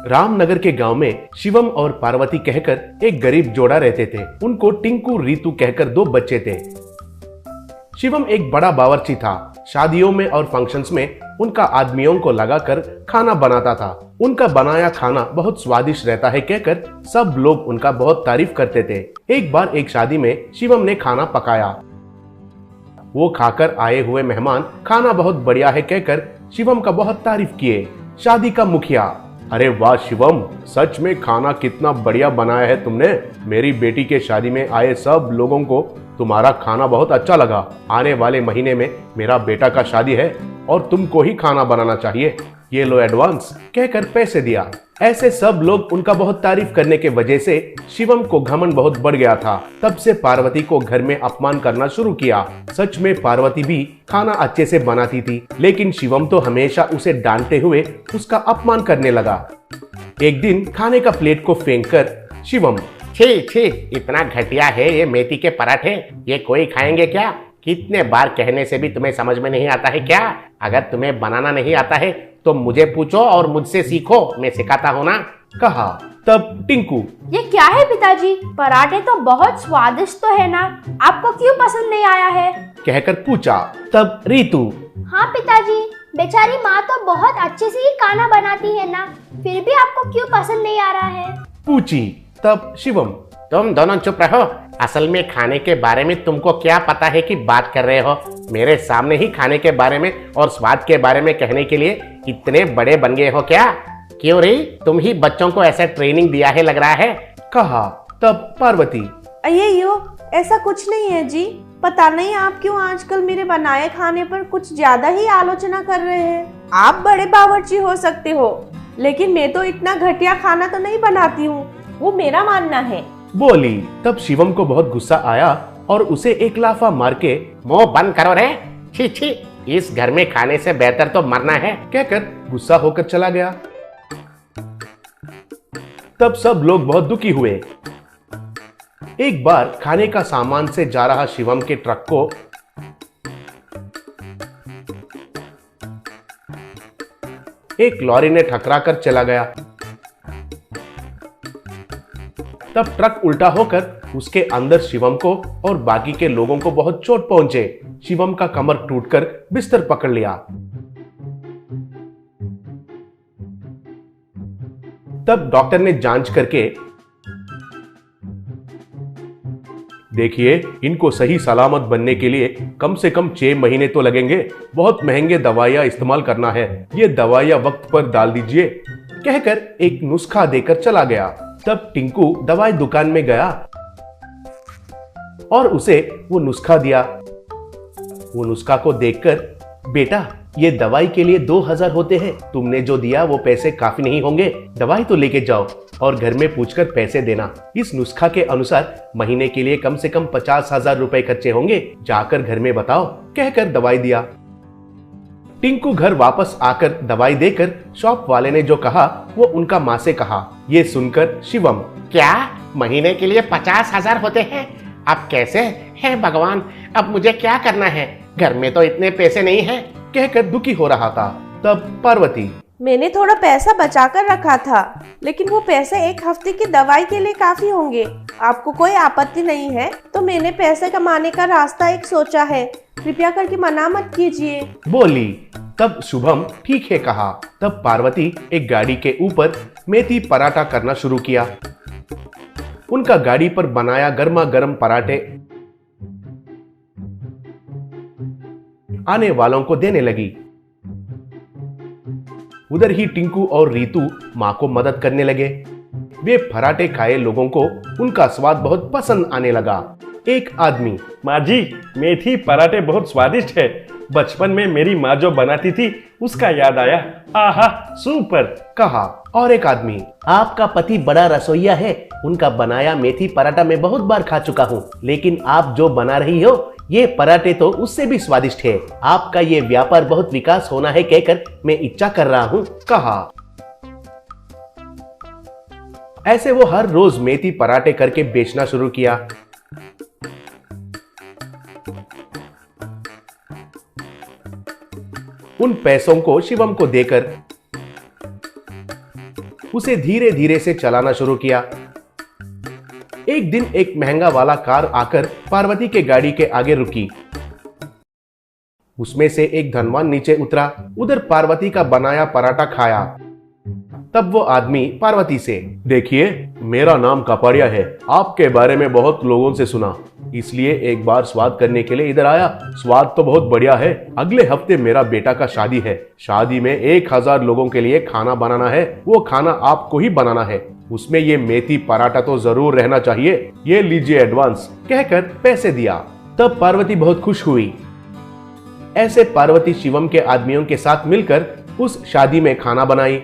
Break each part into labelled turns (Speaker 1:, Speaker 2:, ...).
Speaker 1: रामनगर के गांव में शिवम और पार्वती कहकर एक गरीब जोड़ा रहते थे। उनको टिंकू रीतू कहकर 2 बच्चे थे। शिवम एक बड़ा बावर्ची था। शादियों में और फंक्शंस में उनका आदमियों को लगाकर खाना बनाता था। उनका बनाया खाना बहुत स्वादिष्ट रहता है कहकर सब लोग उनका बहुत तारीफ करते थे। एक बार एक शादी में शिवम ने खाना पकाया। वो खाकर आए हुए मेहमान खाना बहुत बढ़िया है कहकर शिवम का बहुत तारीफ किए। शादी का मुखिया, अरे वाह शिवम, सच में खाना कितना बढ़िया बनाया है तुमने। मेरी बेटी के शादी में आए सब लोगों को तुम्हारा खाना बहुत अच्छा लगा। आने वाले महीने में मेरा बेटा का शादी है और तुमको ही खाना बनाना चाहिए। ये लो एडवांस कहकर पैसे दिया। ऐसे सब लोग उनका बहुत तारीफ करने के वजह से शिवम को घमंड बहुत बढ़ गया था। तब से पार्वती को घर में अपमान करना शुरू किया। सच में पार्वती भी खाना अच्छे से बनाती थी, लेकिन शिवम तो हमेशा उसे डांटते हुए उसका अपमान करने लगा। एक दिन खाने का प्लेट को फेंककर शिवम,
Speaker 2: छी छी, इतना घटिया है ये मेथी के पराठे, ये कोई खाएंगे क्या? कितने बार कहने से भी तुम्हें समझ में नहीं आता है क्या? अगर तुम्हें बनाना नहीं आता है तो मुझे पूछो और मुझसे सीखो, मैं सिखाता हूँ ना,
Speaker 1: कहा। तब टिंकू,
Speaker 3: ये क्या है पिताजी? पराठे तो बहुत स्वादिष्ट तो है ना, आपको क्यों पसंद नहीं आया है?
Speaker 1: कहकर पूछा। तब रीतू,
Speaker 3: हाँ पिताजी, बेचारी माँ तो बहुत अच्छे से ही खाना बनाती है ना, फिर भी आपको क्यों पसंद नहीं आ रहा है?
Speaker 1: पूछी। तब शिवम,
Speaker 2: तुम दोनों चुप रहो। असल में खाने के बारे में तुमको क्या पता है कि बात कर रहे हो? मेरे सामने ही खाने के बारे में और स्वाद के बारे में कहने के लिए इतने बड़े बन गए हो क्या? क्यों रे, तुम ही बच्चों को ऐसा ट्रेनिंग दिया है लग रहा है,
Speaker 1: कहा। तब पार्वती,
Speaker 4: अय्यो, ऐसा कुछ नहीं है जी। पता नहीं आप क्यों आजकल मेरे बनाए खाने पर कुछ ज्यादा ही आलोचना कर रहे हैं। आप बड़े बावर्ची हो सकते हो, लेकिन मैं तो इतना घटिया खाना तो नहीं बनाती हूँ, वो मेरा मानना है,
Speaker 1: बोली। तब शिवम को बहुत गुस्सा आया और उसे एक लाफा मार के,
Speaker 2: मुंह बंद करो रे, छी छी, इस घर में खाने से बेहतर तो मरना है,
Speaker 1: कहकर गुस्सा होकर चला गया। तब सब लोग बहुत दुखी हुए। एक बार खाने का सामान से जा रहा शिवम के ट्रक को एक लॉरी ने ठकरा कर चला गया। तब ट्रक उल्टा होकर उसके अंदर शिवम को और बाकी के लोगों को बहुत चोट पहुंचे। शिवम का कमर टूटकर बिस्तर पकड़ लिया। तब डॉक्टर ने जांच करके, देखिए, इनको सही सलामत बनने के लिए कम से कम 6 महीने तो लगेंगे। बहुत महंगे दवाइयां इस्तेमाल करना है, ये दवाइयां वक्त पर डाल दीजिए, कहकर एक नुस्खा देकर चला गया। तब टिंकू दवाई दुकान में गया और उसे वो नुस्खा दिया। वो नुस्खा को देखकर, बेटा, ये दवाई के लिए 2000 होते हैं, तुमने जो दिया वो पैसे काफी नहीं होंगे, दवाई तो लेके जाओ और घर में पूछकर पैसे देना। इस नुस्खा के अनुसार महीने के लिए कम से कम 50,000 रुपए खर्चे होंगे, जाकर घर में बताओ, कहकर दवाई दिया। टिंकू घर वापस आकर दवाई देकर शॉप वाले ने जो कहा वो उनका माँ से कहा। ये सुनकर शिवम,
Speaker 2: क्या महीने के लिए 50,000 होते हैं? अब कैसे है भगवान, अब मुझे क्या करना है? घर में तो इतने पैसे नहीं है,
Speaker 1: कहकर दुखी हो रहा था। तब पार्वती,
Speaker 4: मैंने थोड़ा पैसा बचा कर रखा था, लेकिन वो पैसे 1 हफ्ते की दवाई के लिए काफी होंगे। आपको कोई आपत्ति नहीं है तो मैंने पैसे कमाने का रास्ता एक सोचा है, कृपया करके मना मत कीजिए,
Speaker 1: बोली। तब शुभम, ठीक है, कहा। तब पार्वती एक गाड़ी के ऊपर मेथी पराठा करना शुरू किया। उनका गाड़ी पर बनाया गर्मा गर्म पराठे आने वालों को देने लगी। उधर ही टिंकू और रीतू माँ को मदद करने लगे। वे पराठे खाए लोगों को उनका स्वाद बहुत पसंद आने लगा। एक आदमी,
Speaker 5: माँ जी, मेथी पराठे बहुत स्वादिष्ट है। बचपन में मेरी माँ जो बनाती थी उसका याद आया। आहा, सुपर,
Speaker 1: कहा। और एक आदमी, आपका पति बड़ा रसोइया है, उनका बनाया मेथी पराठा मैं बहुत बार खा चुका हूँ, लेकिन आप जो बना रही हो ये पराठे तो उससे भी स्वादिष्ट है। आपका ये व्यापार बहुत विकास होना है कहकर मैं इच्छा कर रहा हूँ, कहा। ऐसे वो हर रोज मेथी पराठे करके बेचना शुरू किया। उन पैसों को शिवम को देकर उसे धीरे धीरे से चलाना शुरू किया। एक दिन एक महंगा वाला कार आकर पार्वती के गाड़ी के आगे रुकी। उसमें से एक धनवान नीचे उतरा, उधर पार्वती का बनाया पराठा खाया। तब वो आदमी पार्वती से, देखिए मेरा नाम कपाड़िया है, आपके बारे में बहुत लोगों से सुना, इसलिए एक बार स्वाद करने के लिए इधर आया। स्वाद तो बहुत बढ़िया है। अगले हफ्ते मेरा बेटा का शादी है। शादी में 1000 लोगों के लिए खाना बनाना है। वो खाना आपको ही बनाना है। उसमें ये मेथी पराठा तो जरूर रहना चाहिए। ये लीजिए एडवांस, कहकर पैसे दिया। तब पार्वती बहुत खुश हुई। ऐसे पार्वती शिवम के आदमियों के साथ मिलकर उस शादी में खाना बनाई।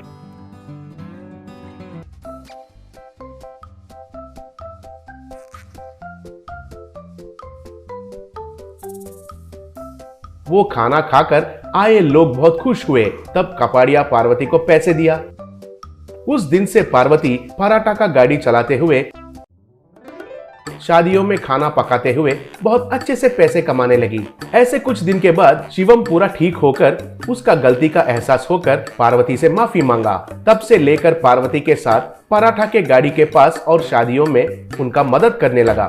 Speaker 1: वो खाना खाकर आए लोग बहुत खुश हुए। तब कपाड़िया पार्वती को पैसे दिया। उस दिन से पार्वती पराठा का गाड़ी चलाते हुए, शादियों में खाना पकाते हुए बहुत अच्छे से पैसे कमाने लगी। ऐसे कुछ दिन के बाद शिवम पूरा ठीक होकर, उसका गलती का एहसास होकर पार्वती से माफी मांगा। तब से लेकर पार्वती के साथ पराठा के गाड़ी के पास और शादियों में उनका मदद करने लगा।